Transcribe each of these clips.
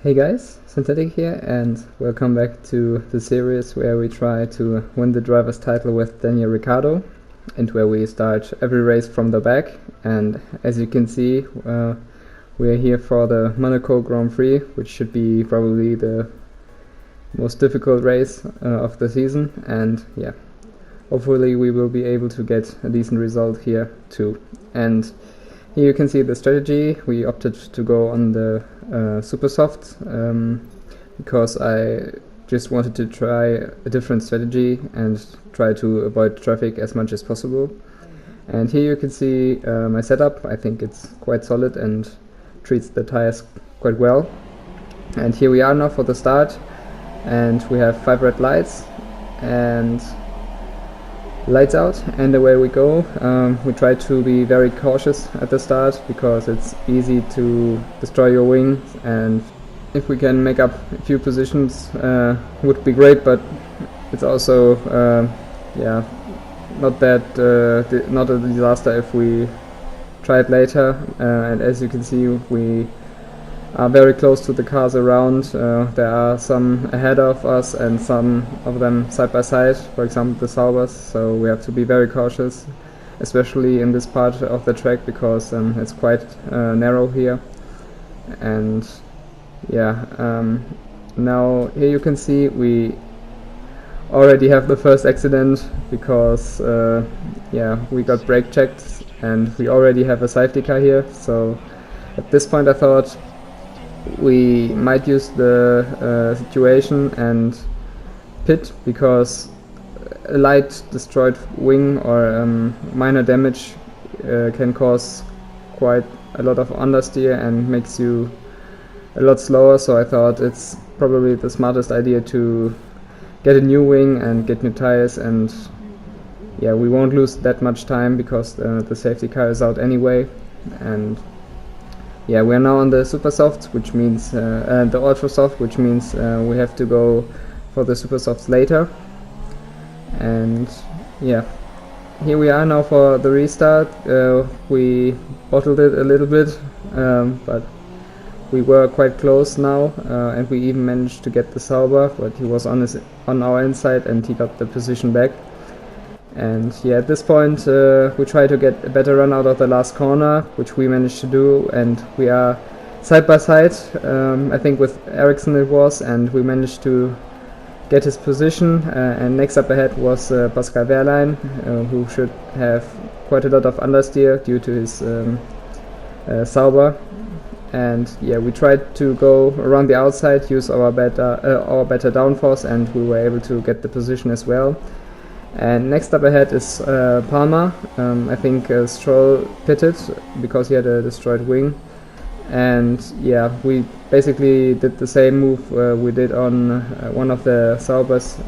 Hey guys, Synthetic here, and welcome back to the series where we try to win the driver's title with Daniel Ricciardo, and where we start every race from the back. And as you can see, we are here for the Monaco Grand Prix, which should be probably the most difficult race of the season. And yeah, hopefully we will be able to get a decent result here too. And here you can see the strategy. We opted to go on the super soft because I just wanted to try a different strategy and try to avoid traffic as much as possible. And here you can see my setup. I think it's quite solid and treats the tires quite well. And here we are now for the start, and we have 5 red lights and lights out, and away we go. We try to be very cautious at the start because it's easy to destroy your wing, and if we can make up a few positions would be great, but it's also not a disaster if we try it later. And as you can see, we are very close to the cars around. There are some ahead of us and some of them side by side, for example the Saubers, so we have to be very cautious, especially in this part of the track because it's quite narrow here. And now here you can see we already have the first accident because we got brake checked and we already have a safety car here. So at this point I thought we might use the situation and pit, because a light destroyed wing or minor damage can cause quite a lot of understeer and makes you a lot slower. So I thought it's probably the smartest idea to get a new wing and get new tires, and we won't lose that much time because the safety car is out anyway. And we are now on the super soft, which means the ultra soft, which means we have to go for the super softs later. And here we are now for the restart. We bottled it a little bit, but we were quite close now, and we even managed to get the Sauber, but he was on our inside and he got the position back. And at this point we try to get a better run out of the last corner, which we managed to do, and we are side by side, I think with Ericsson it was, and we managed to get his position. And next up ahead was Pascal Wehrlein, who should have quite a lot of understeer due to his Sauber. And we tried to go around the outside, use our better downforce, and we were able to get the position as well. And next up ahead is Palmer. I think Stroll pitted because he had a destroyed wing. And we basically did the same move we did on one of the Saubers.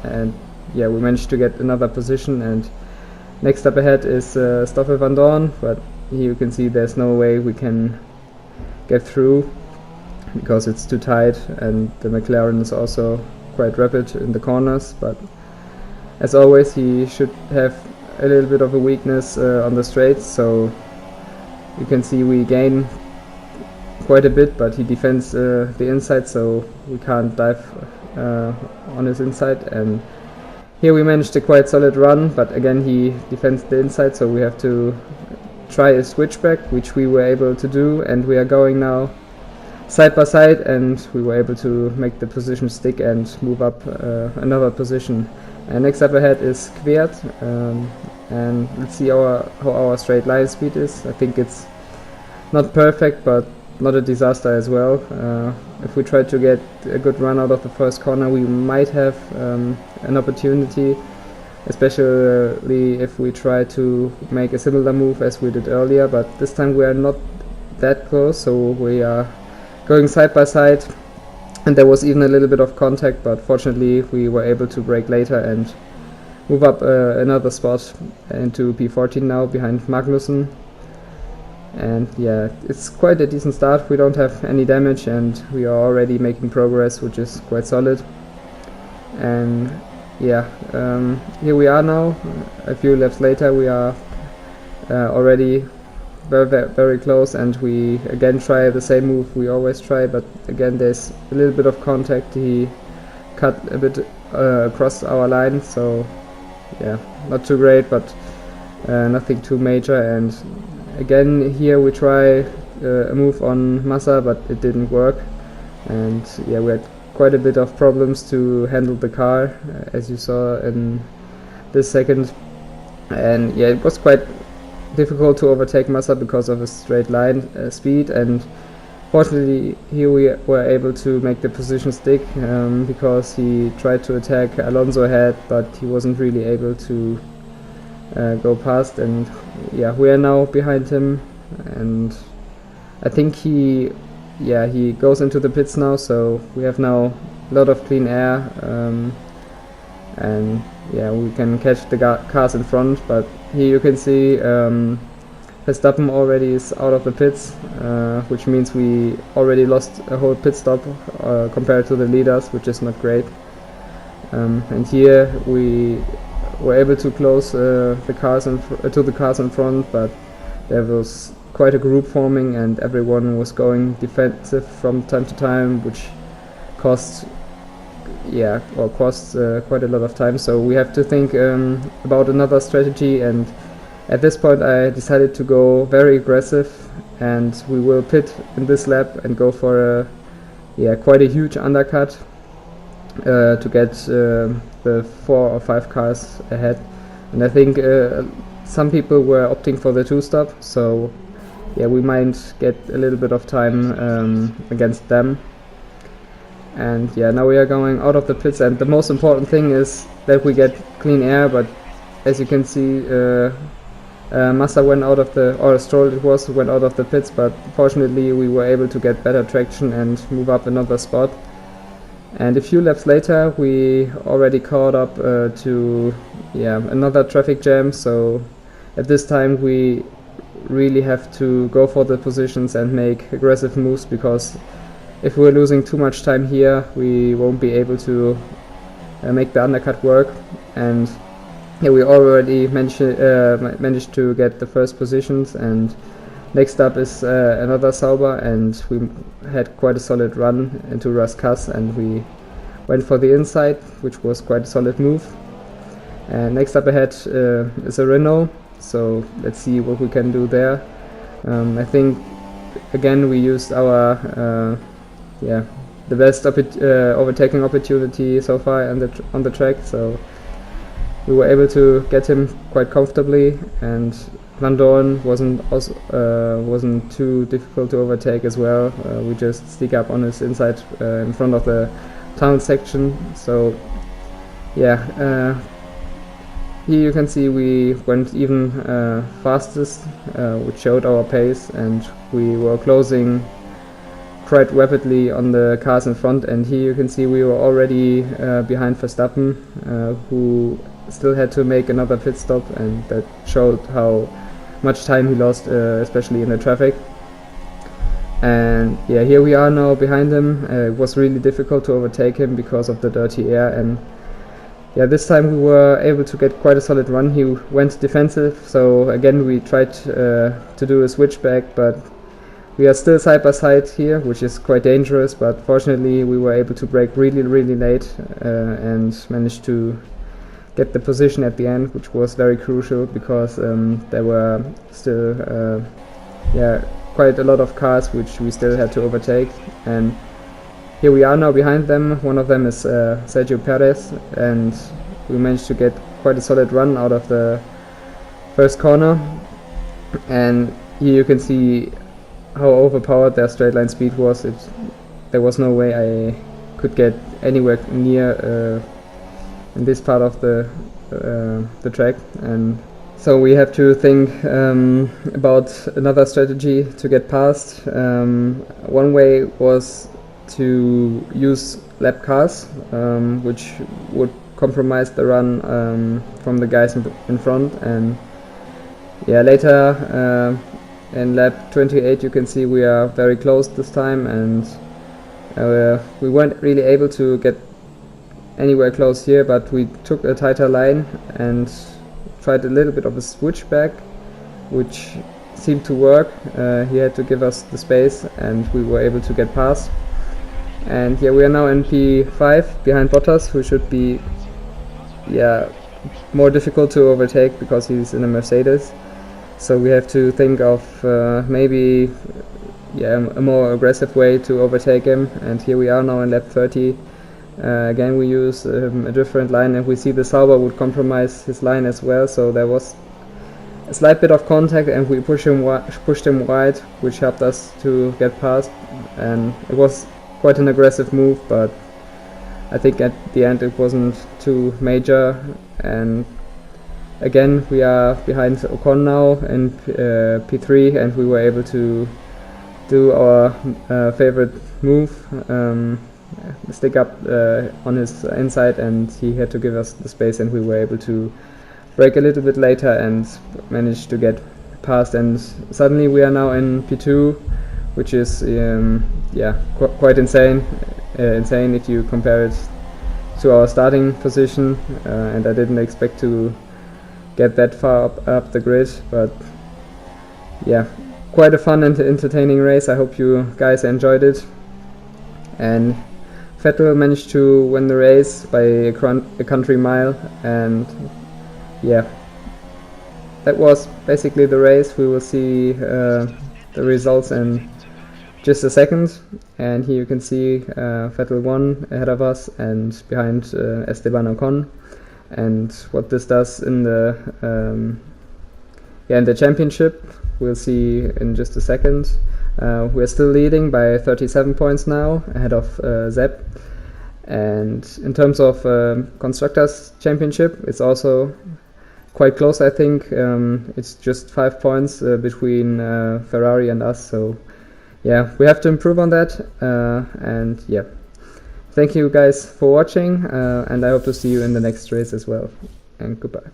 And we managed to get another position. And next up ahead is Stoffel van Dorn, but here you can see there's no way we can get through because it's too tight, and the McLaren is also quite rapid in the corners. But as always, he should have a little bit of a weakness on the straights, so you can see we gain quite a bit, but he defends the inside, so we can't dive on his inside. And here we managed a quite solid run, but again he defends the inside, so we have to try a switchback, which we were able to do, and we are going now side by side, and we were able to make the position stick and move up another position. And next up ahead is Kwiat, and let's see how our straight line speed is. I think it's not perfect, but not a disaster as well. If we try to get a good run out of the first corner, we might have an opportunity, especially if we try to make a similar move as we did earlier. But this time we are not that close, so we are going side by side. And there was even a little bit of contact, but fortunately we were able to brake later and move up another spot into P14 now behind Magnussen. And it's quite a decent start. We don't have any damage and we are already making progress, which is quite solid. And here we are now. A few laps later we are already very close, and we again try the same move we always try, but again there's a little bit of contact. He cut a bit across our line, so yeah, not too great, but nothing too major. And again here we try a move on Massa, but it didn't work, and yeah, we had quite a bit of problems to handle the car, as you saw in this second. And yeah, it was quite difficult to overtake Massa because of his straight line speed, and fortunately here we were able to make the position stick, because he tried to attack Alonso ahead, but he wasn't really able to go past. And yeah, we are now behind him, and I think he goes into the pits now, so we have now a lot of clean air, and yeah, we can catch the cars in front. But here you can see Verstappen already is out of the pits, which means we already lost a whole pit stop compared to the leaders, which is not great. And here we were able to close the cars to the cars in front, but there was quite a group forming, and everyone was going defensive from time to time, which cost quite a lot of time. So we have to think about another strategy, and at this point I decided to go very aggressive, and we will pit in this lap and go for quite a huge undercut to get the 4 or 5 cars ahead. And I think some people were opting for the 2-stop, so yeah, we might get a little bit of time against them. And yeah, now we are going out of the pits, and the most important thing is that we get clean air. But as you can see, Massa went out of Stroll went out of the pits, but fortunately we were able to get better traction and move up another spot. And a few laps later we already caught up to another traffic jam, so at this time we really have to go for the positions and make aggressive moves, because if we're losing too much time here we won't be able to make the undercut work. And yeah, we already managed to get the first positions, and next up is another Sauber, and we had quite a solid run into Rascasse, and we went for the inside, which was quite a solid move. And next up ahead is a Renault, so let's see what we can do there. I think again we used our the best overtaking opportunity so far on the track, so we were able to get him quite comfortably, and Van Dorn wasn't too difficult to overtake as well. We just sneak up on his inside in front of the town section. So yeah, here you can see we went even fastest, which showed our pace, and we were closing quite rapidly on the cars in front. And here you can see we were already behind Verstappen, who still had to make another pit stop, and that showed how much time he lost, especially in the traffic. And yeah, here we are now behind him. It was really difficult to overtake him because of the dirty air, and yeah, this time we were able to get quite a solid run. He went defensive, so again we tried to do a switchback, but we are still side by side here, which is quite dangerous. But fortunately we were able to brake really late and managed to get the position at the end, which was very crucial, because there were still quite a lot of cars which we still had to overtake. And here we are now behind them. One of them is Sergio Perez, and we managed to get quite a solid run out of the first corner. And here you can see how overpowered their straight line speed was. There was no way I could get anywhere near in this part of the track, and so we have to think about another strategy to get past. One way was to use lap cars, which would compromise the run from the guys in front. And yeah, later in lap 28 you can see we are very close this time, and we weren't really able to get anywhere close here, but we took a tighter line and tried a little bit of a switchback, which seemed to work. He had to give us the space, and we were able to get past. And yeah, we are now in P5 behind Bottas, who should be more difficult to overtake because he's in a Mercedes. So we have to think of maybe a more aggressive way to overtake him. And here we are now in lap 30. Again, we use a different line, and we see the Sauber would compromise his line as well. So there was a slight bit of contact, and we pushed him wide, which helped us to get past. And it was quite an aggressive move, but I think at the end it wasn't too major. And again, we are behind Ocon now in P3, and we were able to do our favorite move, stick up on his inside, and he had to give us the space, and we were able to brake a little bit later and managed to get past. And suddenly we are now in P2, which is quite insane if you compare it to our starting position, and I didn't expect to get that far up the grid, but yeah, quite a fun and entertaining race. I hope you guys enjoyed it. And Vettel managed to win the race by a country mile, and yeah, that was basically the race. We will see the results in just a second, and here you can see Vettel won ahead of us and behind Esteban Ocon. And what this does in the in the championship, we'll see in just a second. We're still leading by 37 points now, ahead of Zeb. And in terms of Constructors' Championship, it's also quite close, I think. It's just 5 points between Ferrari and us, so yeah, we have to improve on that. And yeah, thank you guys for watching, and I hope to see you in the next race as well. And goodbye.